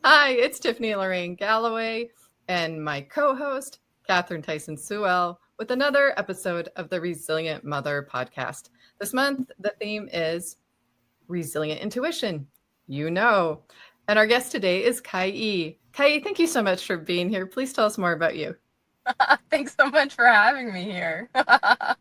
Hi, it's Tiffany Lorraine Galloway and my co-host, Catherine Tyson Sewell, with another episode of the Resilient Mother podcast. This month, the theme is resilient intuition. You know. And our guest today is Kai. Kai, thank you so much for being here. Please tell us more about you. Thanks so much for having me here. I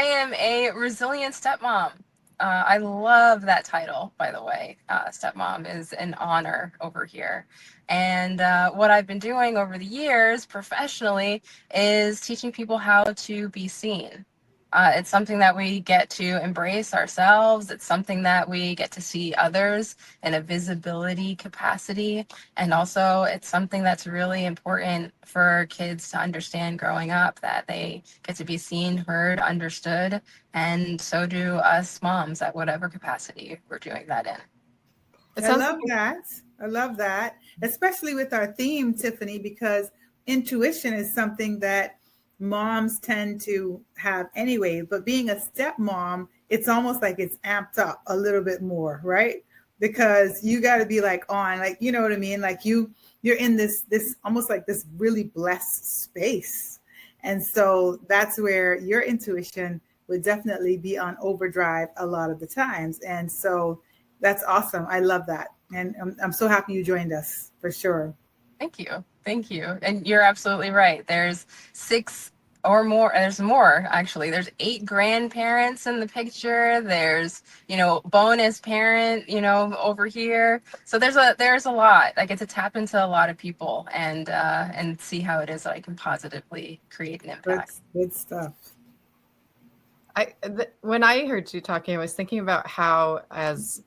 am a resilient stepmom. I love that title, by the way. Stepmom is an honor over here. And what I've been doing over the years professionally is teaching people how to be seen. It's something that we get to embrace ourselves. It's something that we get to see others in a visibility capacity. And also, it's something that's really important for kids to understand growing up, that they get to be seen, heard, understood. And so do us moms at whatever capacity we're doing that in. I love that. I love that, especially with our theme, Tiffany, because intuition is something that moms tend to have anyway, but being a stepmom, it's almost like it's amped up a little bit more, right? Because you got to be like on, like, you know what I mean? Like you're in this almost like this really blessed space. And so that's where your intuition would definitely be on overdrive a lot of the times. And so that's awesome. I love that. And I'm so happy you joined us for sure. Thank you. Thank you. And you're absolutely right. There's 6 or more. There's more, actually. There's 8 grandparents in the picture. There's, bonus parent, over here. So there's a lot. I get to tap into a lot of people and see how it is that I can positively create an impact. Good stuff. When I heard you talking, I was thinking about how as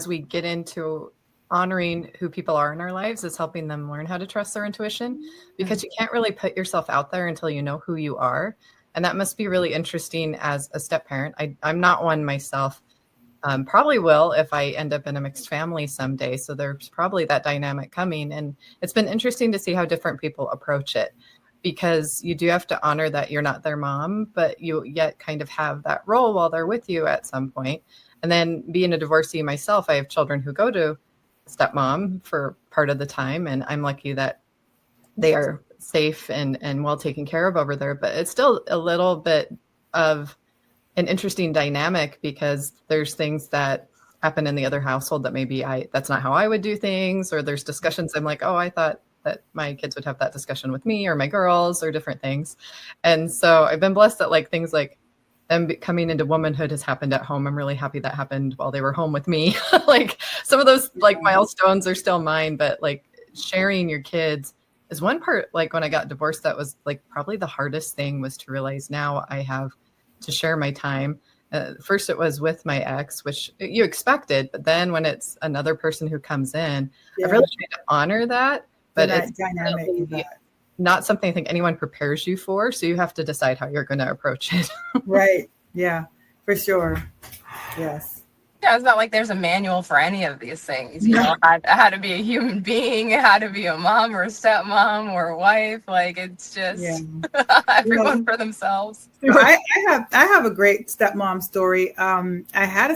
we get into honoring who people are in our lives is helping them learn how to trust their intuition, because you can't really put yourself out there until you know who you are. And that must be really interesting as a step parent. I'm not one myself. Probably will if I end up in a mixed family someday. So there's probably that dynamic coming. And it's been interesting to see how different people approach it, because you do have to honor that you're not their mom, but you yet kind of have that role while they're with you at some point. And then being a divorcee myself, I have children who go to stepmom for part of the time, and I'm lucky that they are safe and well taken care of over there. But it's still a little bit of an interesting dynamic, because there's things that happen in the other household that maybe that's not how I would do things, or there's discussions I'm like, oh, I thought that my kids would have that discussion with me or my girls, or different things. And so I've been blessed that like things like them coming into womanhood has happened at home. I'm really happy that happened while they were home with me. Like some of those like milestones are still mine, but like sharing your kids is one part. Like when I got divorced, that was like probably the hardest thing, was to realize now I have to share my time. First it was with my ex, which you expected, but then when it's another person who comes in, I've really tried to honor that, but it's dynamic. Not something I think anyone prepares you for. So you have to decide how you're going to approach it. Right. Yeah, for sure. Yes. Yeah, it's not like there's a manual for any of these things. How to be a human being, how to be a mom or a stepmom or a wife. Like it's just everyone for themselves. I have a great stepmom story. I have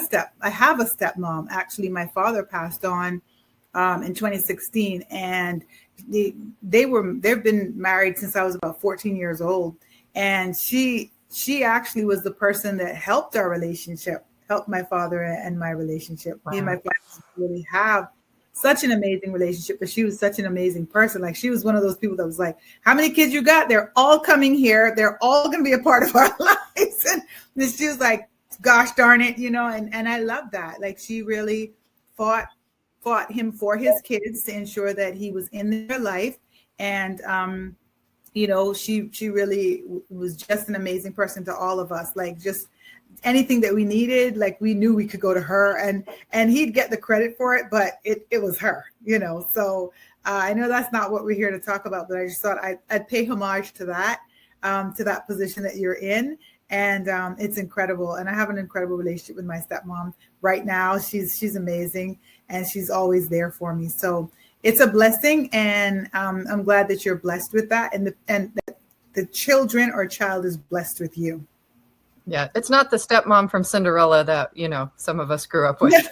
a stepmom. Actually, my father passed on in 2016, and they've been married since I was about 14 years old. And she actually was the person that helped our relationship, helped my father and my relationship. Wow. Me and my father really have such an amazing relationship, but she was such an amazing person. Like she was one of those people that was like, how many kids you got? They're all coming here. They're all going to be a part of our lives. And she was like, gosh darn it, and I love that. Like she really fought him for his kids to ensure that he was in their life. And, she really was just an amazing person to all of us. Like just anything that we needed, like we knew we could go to her, and he'd get the credit for it, but it was her, So I know that's not what we're here to talk about, but I just thought I'd pay homage to that position that you're in. And it's incredible. And I have an incredible relationship with my stepmom right now. She's amazing, and she's always there for me. So it's a blessing, and I'm glad that you're blessed with that, and that the children or child is blessed with you. Yeah, it's not the stepmom from Cinderella that, some of us grew up with.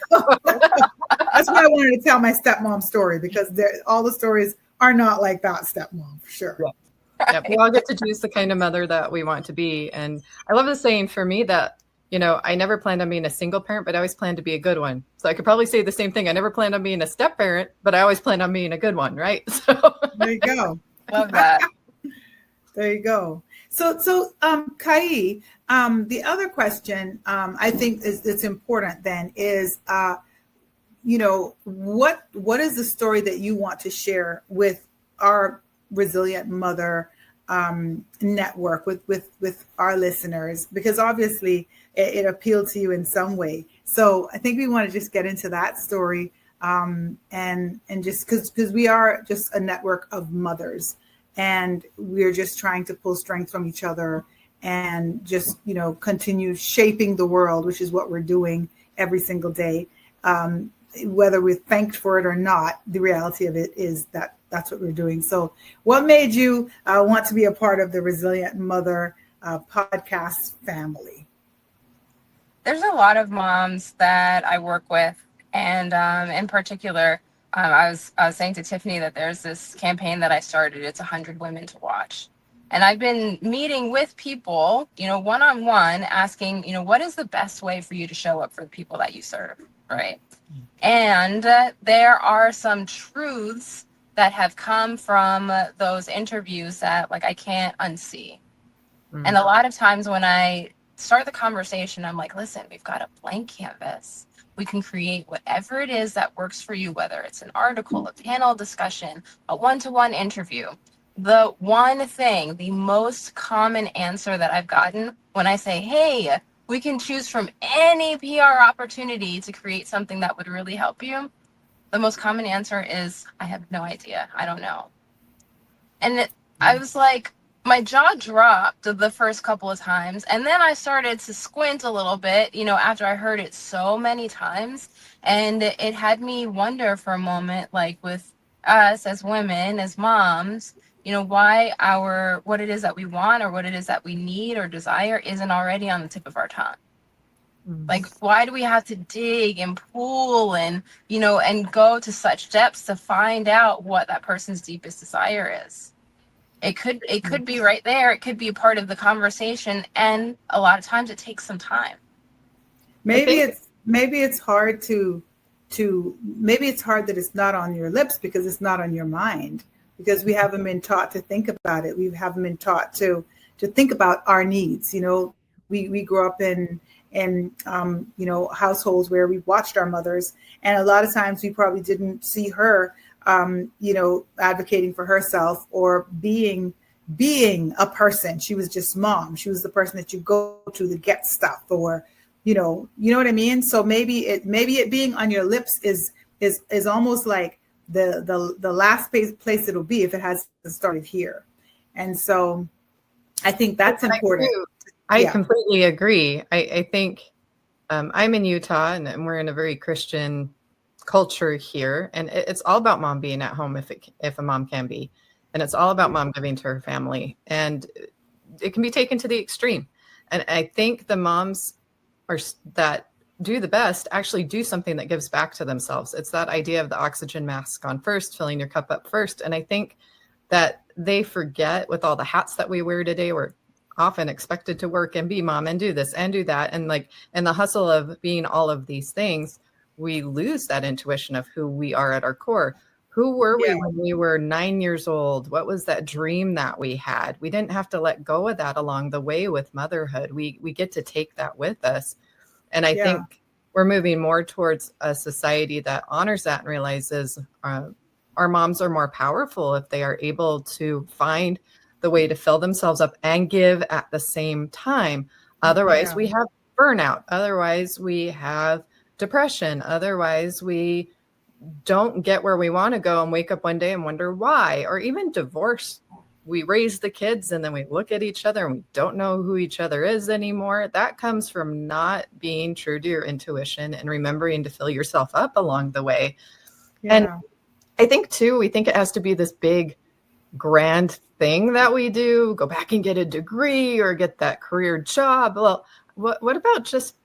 That's why I wanted to tell my stepmom story, because all the stories are not like that stepmom, for sure. Yeah. Yeah, we all get to choose the kind of mother that we want to be. And I love the saying for me that, I never planned on being a single parent, but I always planned to be a good one. So I could probably say the same thing. I never planned on being a step parent, but I always planned on being a good one, right? So there you go. Love that. There you go. So, Kai, the other question I think it's important then is, what is the story that you want to share with our Resilient Mother network, with our listeners? Because obviously it appealed to you in some way. So I think we want to just get into that story, and just because we are just a network of mothers, and we're just trying to pull strength from each other and just, continue shaping the world, which is what we're doing every single day. Whether we're thanked for it or not, the reality of it is that that's what we're doing. So what made you want to be a part of the Resilient Mother podcast family? There's a lot of moms that I work with, and in particular, I was saying to Tiffany that there's this campaign that I started. It's 100 Women to Watch. And I've been meeting with people, one-on-one, asking, what is the best way for you to show up for the people that you serve, right? And there are some truths that have come from those interviews that, I can't unsee. And a lot of times when I start the conversation, I'm like, listen, we've got a blank canvas. We can create whatever it is that works for you, whether it's an article, a panel discussion, a one-to-one interview. The one thing, the most common answer that I've gotten when I say, hey, we can choose from any PR opportunity to create something that would really help you, the most common answer is, I have no idea. I don't know. And I was like, my jaw dropped the first couple of times. And then I started to squint a little bit, after I heard it so many times. And it had me wonder for a moment, with us as women, as moms, why what it is that we want or what it is that we need or desire isn't already on the tip of our tongue. Why do we have to dig and pull and, and go to such depths to find out what that person's deepest desire is? It could be right there. It could be a part of the conversation. And a lot of times it takes some time. Maybe it's hard maybe it's hard that it's not on your lips because it's not on your mind, because we haven't been taught to think about it. We haven't been taught to think about our needs. We grew up in households where we watched our mothers, and a lot of times we probably didn't see her advocating for herself or being a person. She was just mom. She was the person that you go to get stuff, or you know what I mean. So maybe it being on your lips is almost like the last place it'll be if it hasn't started here. And so I think that's important. I completely agree. I think I'm in Utah, and we're in a very Christian culture here, and it's all about mom being at home if a mom can be, and it's all about mom giving to her family, and it can be taken to the extreme. And I think the moms that do the best actually do something that gives back to themselves. It's that idea of the oxygen mask on first, filling your cup up first. And I think that they forget, with all the hats that we wear today, we're often expected to work and be mom and do this and do that. And the hustle of being all of these things, we lose that intuition of who we are at our core. Who were we when we were 9 years old? What was that dream that we had? We didn't have to let go of that along the way with motherhood. We get to take that with us. And I think we're moving more towards a society that honors that and realizes our moms are more powerful if they are able to find the way to fill themselves up and give at the same time. Otherwise, we have burnout. Otherwise, we have depression. Otherwise, we don't get where we want to go and wake up one day and wonder why. Or even divorce. We raise the kids and then we look at each other and we don't know who each other is anymore. That comes from not being true to your intuition and remembering to fill yourself up along the way. Yeah. And I think too, we think it has to be this big, grand thing that we do, go back and get a degree or get that career job. Well, what about just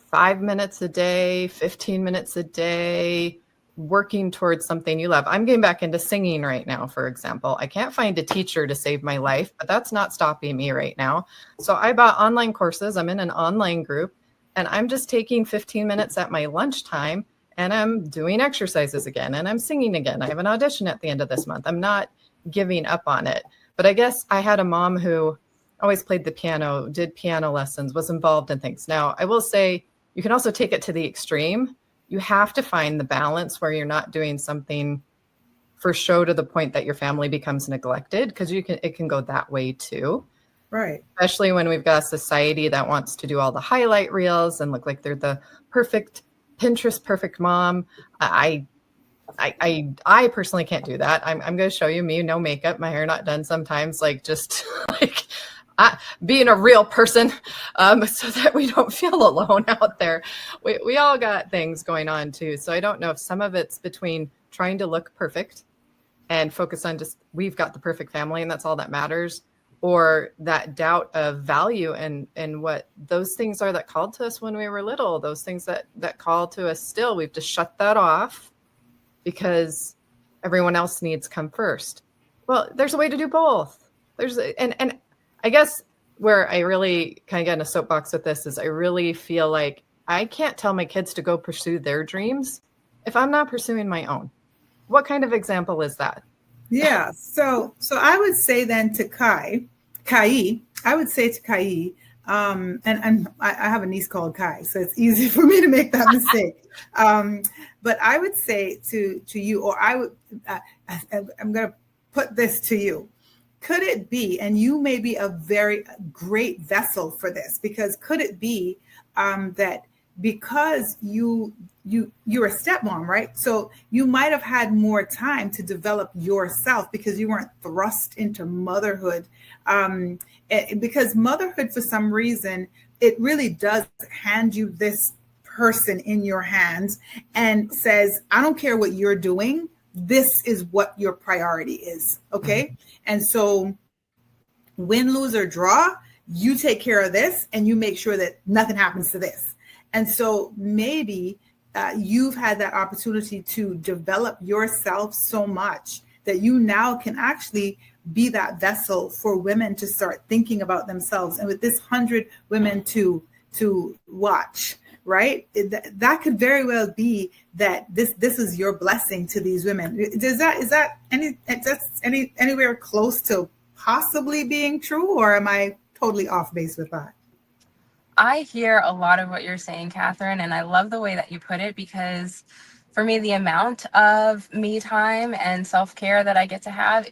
5 minutes a day, 15 minutes a day, working towards something you love. I'm getting back into singing right now, for example. I can't find a teacher to save my life, but that's not stopping me right now. So I bought online courses. I'm in an online group, and I'm just taking 15 minutes at my lunchtime, and I'm doing exercises again, and I'm singing again. I have an audition at the end of this month. I'm not giving up on it. But I guess I had a mom who always played the piano, did piano lessons, was involved in things. Now, I will say you can also take it to the extreme. You have to find the balance where you're not doing something for show to the point that your family becomes neglected, because it can go that way too. Right. Especially when we've got a society that wants to do all the highlight reels and look like they're the perfect Pinterest perfect mom. I personally can't do that. I'm going to show you me, no makeup, my hair not done sometimes, like just like being a real person, so that we don't feel alone out there. We all got things going on too. So I don't know if some of it's between trying to look perfect and focus on just, we've got the perfect family and that's all that matters, or that doubt of value and what those things are that called to us when we were little, those things that call to us still. We've just shut that off because everyone else needs come first. Well, there's a way to do both. And I guess where I really kind of get in a soapbox with this is I really feel like I can't tell my kids to go pursue their dreams if I'm not pursuing my own. What kind of example is that? Yeah. So I would say then to Kai, I would say to Kai, and I have a niece called Kai, so it's easy for me to make that mistake. But I would say to you, or I'm going to put this to you. Could it be, and you may be a very great vessel for this, because could it be that because you're a stepmom, right? So you might have had more time to develop yourself because you weren't thrust into motherhood. Because motherhood, for some reason, it really does hand you this person in your hands and says, I don't care what you're doing. This is what your priority is. Okay. Mm-hmm. And so win, lose, or draw, you take care of this and you make sure that nothing happens to this. And so maybe you've had that opportunity to develop yourself so much that you now can actually be that vessel for women to start thinking about themselves. And with this 100 women to watch, right? That could very well be that this is your blessing to these women. Is that anywhere close to possibly being true, or am I totally off base with that? I hear a lot of what you're saying, Catherine, and I love the way that you put it, because for me, the amount of me time and self-care that I get to have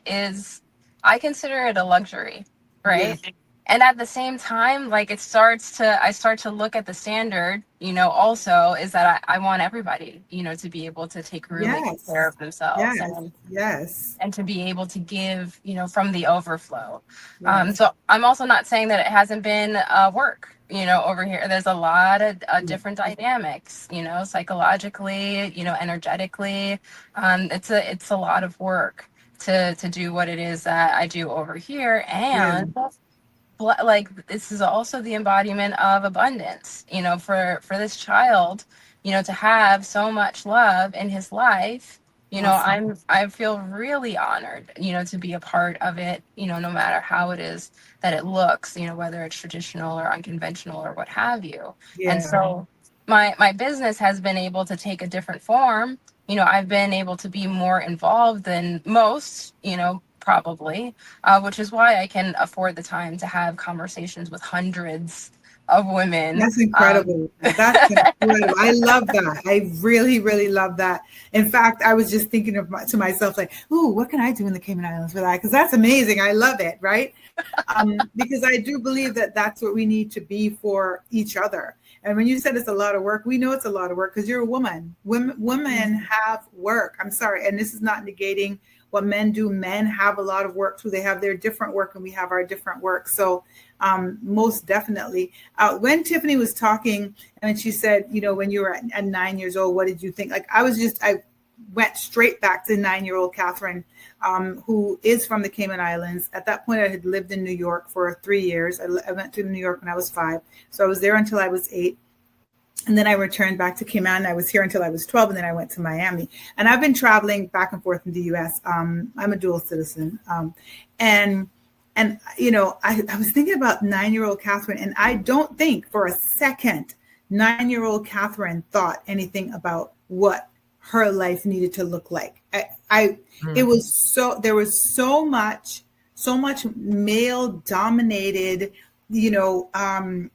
I consider it a luxury, right? Yeah. And at the same time, like I start to look at the standard, also is that I want everybody, to be able to take really good care of themselves. And to be able to give, from the overflow. Yes. So I'm also not saying that it hasn't been work, over here. There's a lot of different dynamics, psychologically, energetically. It's a lot of work to do what it is that I do over here. And like, this is also the embodiment of abundance, for this child, to have so much love in his life. Awesome. I feel really honored, to be a part of it, no matter how it is that it looks, whether it's traditional or unconventional or what have you. Yeah. And so my business has been able to take a different form. I've been able to be more involved than most, probably, which is why I can afford the time to have conversations with hundreds of women. That's incredible. That's incredible. I love that. I really, really love that. In fact, I was just thinking to myself, like, ooh, what can I do in the Cayman Islands for that? Because that's amazing. I love it, right? Because I do believe that that's what we need to be for each other. And when you said it's a lot of work, we know it's a lot of work because you're a woman. Women have work. I'm sorry. And this is not negating what men do. Men have a lot of work too. They have their different work and we have our different work. So most definitely. When Tiffany was talking and she said, when you were at 9 years old, what did you think? Like I went straight back to 9-year-old Catherine, who is from the Cayman Islands. At that point, I had lived in New York for 3 years. I went to New York when I was 5. So I was there until I was 8. And then I returned back to Cayman. I was here until I was 12, and then I went to Miami. And I've been traveling back and forth in the U.S. I'm a dual citizen. And I was thinking about 9-year-old Catherine, and I don't think for a second 9-year-old Catherine thought anything about what her life needed to look like. It was there was so much male dominated,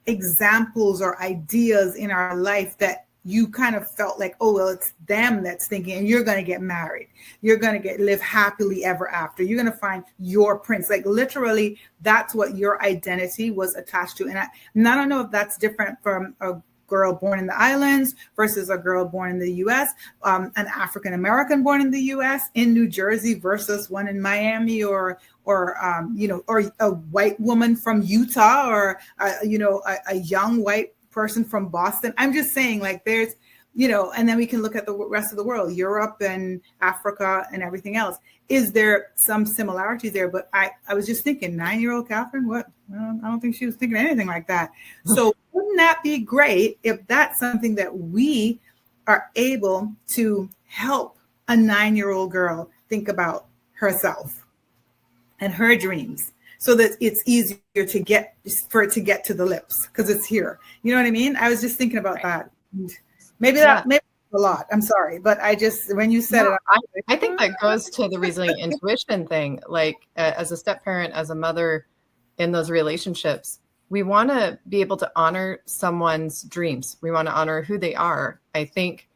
examples or ideas in our life that you kind of felt like, oh, well, it's them that's thinking, and you're going to get married. You're going to live happily ever after. You're going to find your prince. Like literally, that's what your identity was attached to. And I don't know if that's different from a girl born in the islands versus a girl born in the U.S., an African-American born in the U.S. in New Jersey versus one in Miami, or a white woman from Utah, or a young white person from Boston. I'm just saying, like, there's, and then we can look at the rest of the world, Europe and Africa and everything else. Is there some similarities there? But I was just thinking, 9-year-old Catherine, what? Well, I don't think she was thinking anything like that. So wouldn't that be great if that's something that we are able to help a 9-year-old girl think about herself and her dreams, so that it's easier for it to get to the lips because it's here. You know what I mean? I was just thinking about that. Maybe maybe a lot. I'm sorry, but when you said it, I think that goes to the resilient intuition thing. Like as a step parent, as a mother in those relationships, we want to be able to honor someone's dreams. We want to honor who they are. I think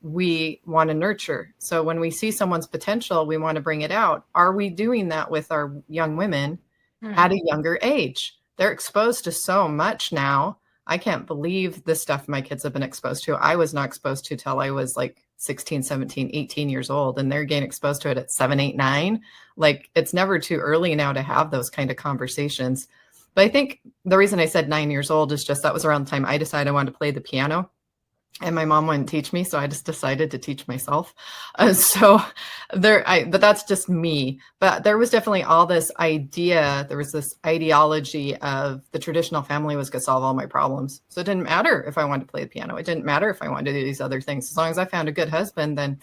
we want to nurture. So when we see someone's potential, we want to bring it out. Are we doing that with our young women at a younger age? They're exposed to so much now. I can't believe the stuff my kids have been exposed to. I was not exposed to till I was like 16, 17, 18 years old, and they're getting exposed to it at 7, 8, 9. Like, it's never too early now to have those kind of conversations. But I think the reason I said 9 years old is just that was around the time I decided I wanted to play the piano. And my mom wouldn't teach me, so I just decided to teach myself. But that's just me. But there was definitely all this idea. There was this ideology of the traditional family was going to solve all my problems. So it didn't matter if I wanted to play the piano. It didn't matter if I wanted to do these other things. As long as I found a good husband, then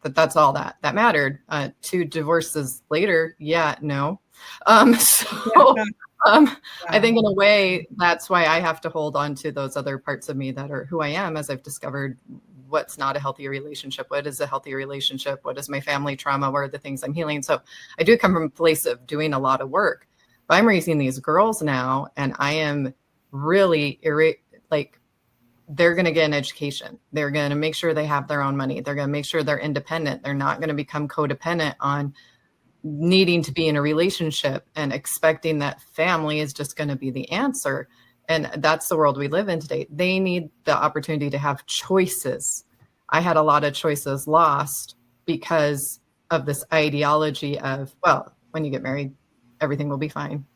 that's all that mattered. 2 divorces later, no. I think in a way, that's why I have to hold on to those other parts of me that are who I am, as I've discovered what's not a healthy relationship. What is a healthy relationship? What is my family trauma? What are the things I'm healing? So I do come from a place of doing a lot of work, but I'm raising these girls now, and I am really they're going to get an education. They're going to make sure they have their own money. They're going to make sure they're independent. They're not going to become codependent on needing to be in a relationship and expecting that family is just going to be the answer. And that's the world we live in today. They need the opportunity to have choices. I had a lot of choices lost because of this ideology of, well, when you get married, everything will be fine.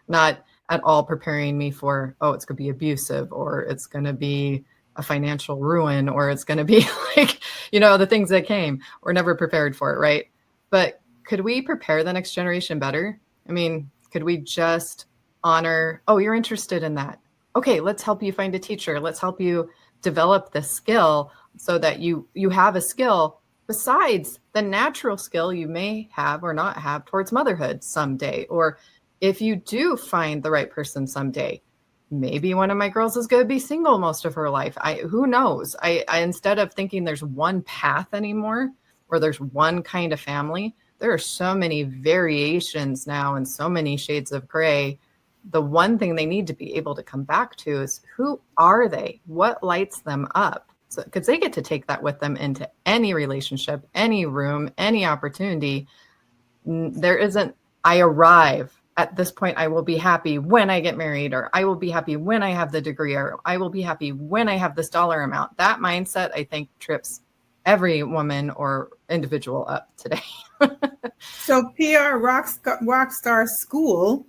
Not at all preparing me for, it's going to be abusive, or it's going to be a financial ruin, or it's going to be like, the things that came. We're never prepared for it, right? But could we prepare the next generation better? I mean, could we just honor, you're interested in that. Okay, let's help you find a teacher. Let's help you develop the skill so that you have a skill besides the natural skill you may have or not have towards motherhood someday. Or if you do find the right person someday, maybe one of my girls is going to be single most of her life. Who knows? I instead of thinking there's one path anymore, or there's one kind of family, there are so many variations now and so many shades of gray. The one thing they need to be able to come back to is, who are they? What lights them up? So, because they get to take that with them into any relationship, any room, any opportunity. There isn't, I arrive at this point, I will be happy when I get married, or I will be happy when I have the degree, or I will be happy when I have this dollar amount. That mindset, I think, trips every woman or individual up today. So PR Rockstar School,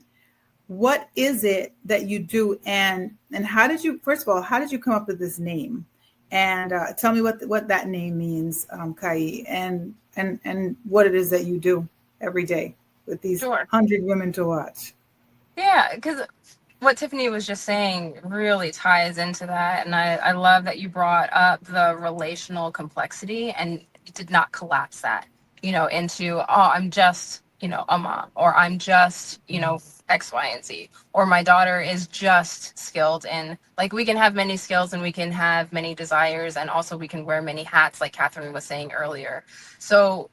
what is it that you do, and how did you, first of all, how did you come up with this name? And tell me what that name means, Kai, and what it is that you do every day with these 100 women to watch. Yeah, because what Tiffany was just saying really ties into that. And I love that you brought up the relational complexity and did not collapse that, into, oh, I'm just, a mom, or I'm just, X, Y, and Z, or my daughter is just skilled in, like, we can have many skills and we can have many desires. And also we can wear many hats, like Catherine was saying earlier. So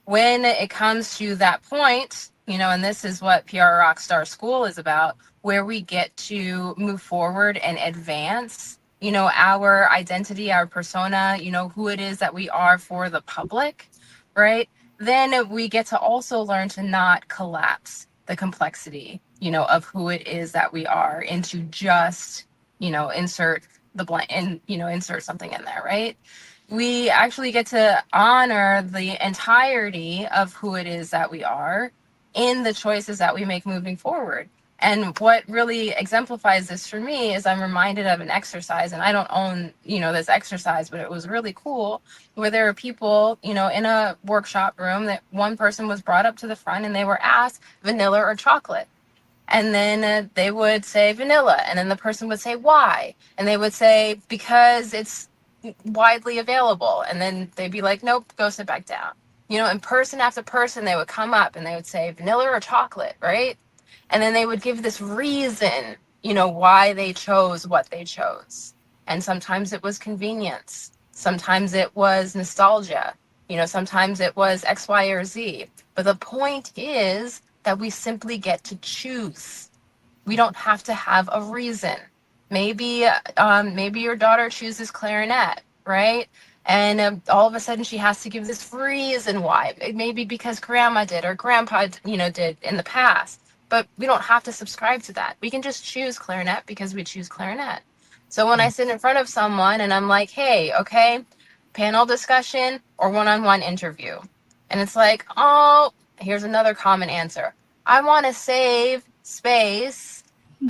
when it comes to that point, and this is what PR Rockstar School is about, where we get to move forward and advance, our identity, our persona, who it is that we are for the public, right? Then we get to also learn to not collapse the complexity, of who it is that we are into just, insert the blank and, insert something in there, right? We actually get to honor the entirety of who it is that we are in the choices that we make moving forward. And what really exemplifies this for me is I'm reminded of an exercise, and I don't own, this exercise, but it was really cool, where there are people, in a workshop room, that one person was brought up to the front and they were asked vanilla or chocolate. And then they would say vanilla, and then the person would say why, and they would say because it's widely available, and then they'd be like, nope, go sit back down. And person after person, they would come up and they would say vanilla or chocolate, right? And then they would give this reason, why they chose what they chose. And sometimes it was convenience, sometimes it was nostalgia, sometimes it was X, Y, or Z. But the point is that we simply get to choose. We don't have to have a reason. Maybe your daughter chooses clarinet, right? And all of a sudden she has to give this reason why. It may be because grandma did or grandpa, did in the past. But we don't have to subscribe to that. We can just choose clarinet because we choose clarinet. So when I sit in front of someone and I'm like, hey, okay, panel discussion or one-on-one interview. And it's like, oh, here's another common answer. I want to save space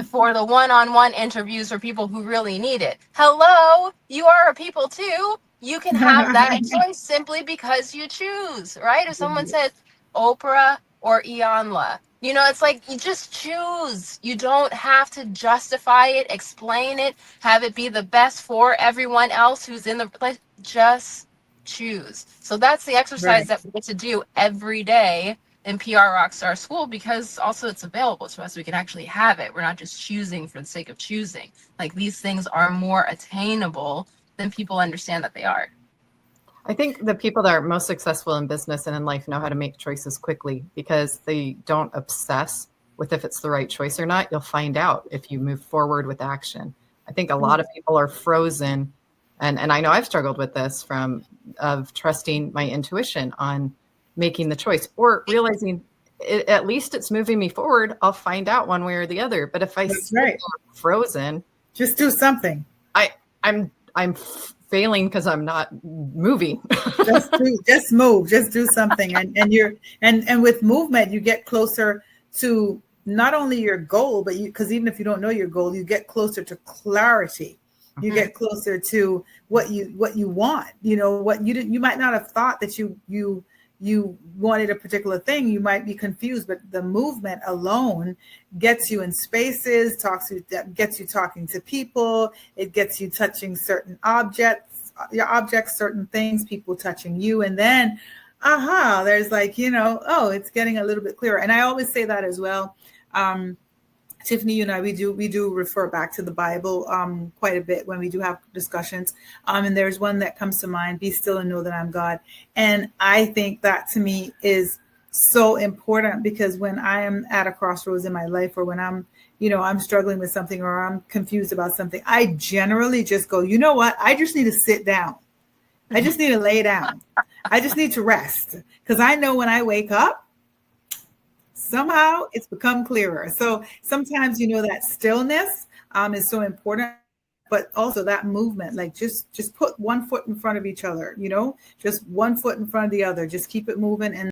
for the one-on-one interviews for people who really need it. Hello, you are a people too. You can have that choice simply because you choose, right? If someone says Oprah or Iyanla, it's like you just choose. You don't have to justify it, explain it, have it be the best for everyone else who's in the place. Just choose. So that's the exercise that we get to do every day in PR Rockstar School, because also it's available to us. We can actually have it. We're not just choosing for the sake of choosing. Like, these things are more attainable than people understand that they are. I think the people that are most successful in business and in life know how to make choices quickly because they don't obsess with if it's the right choice or not. You'll find out if you move forward with action. I think a lot of people are frozen, and I know I've struggled with this of trusting my intuition on making the choice or realizing at least it's moving me forward. I'll find out one way or the other. But if I stay frozen, just do something. I'm failing because I'm not moving. just move, just do something. And with movement, you get closer to not only your goal, but because even if you don't know your goal, you get closer to clarity. You get closer to what you want, what you might not have thought that you wanted a particular thing. You might be confused, but the movement alone gets you in spaces, gets you talking to people. It gets you touching certain objects, certain things, people touching you. And then, there's like, it's getting a little bit clearer. And I always say that as well. Tiffany, you and I, we do refer back to the Bible quite a bit when we do have discussions. And there's one that comes to mind, be still and know that I'm God. And I think that to me is so important, because when I am at a crossroads in my life, or when I'm struggling with something, or I'm confused about something, I generally just go, you know what? I just need to sit down. I just need to lay down. I just need to rest, because I know when I wake up, somehow it's become clearer. So sometimes, that stillness is so important, but also that movement, like just put one foot in front of each other, just one foot in front of the other, just keep it moving. And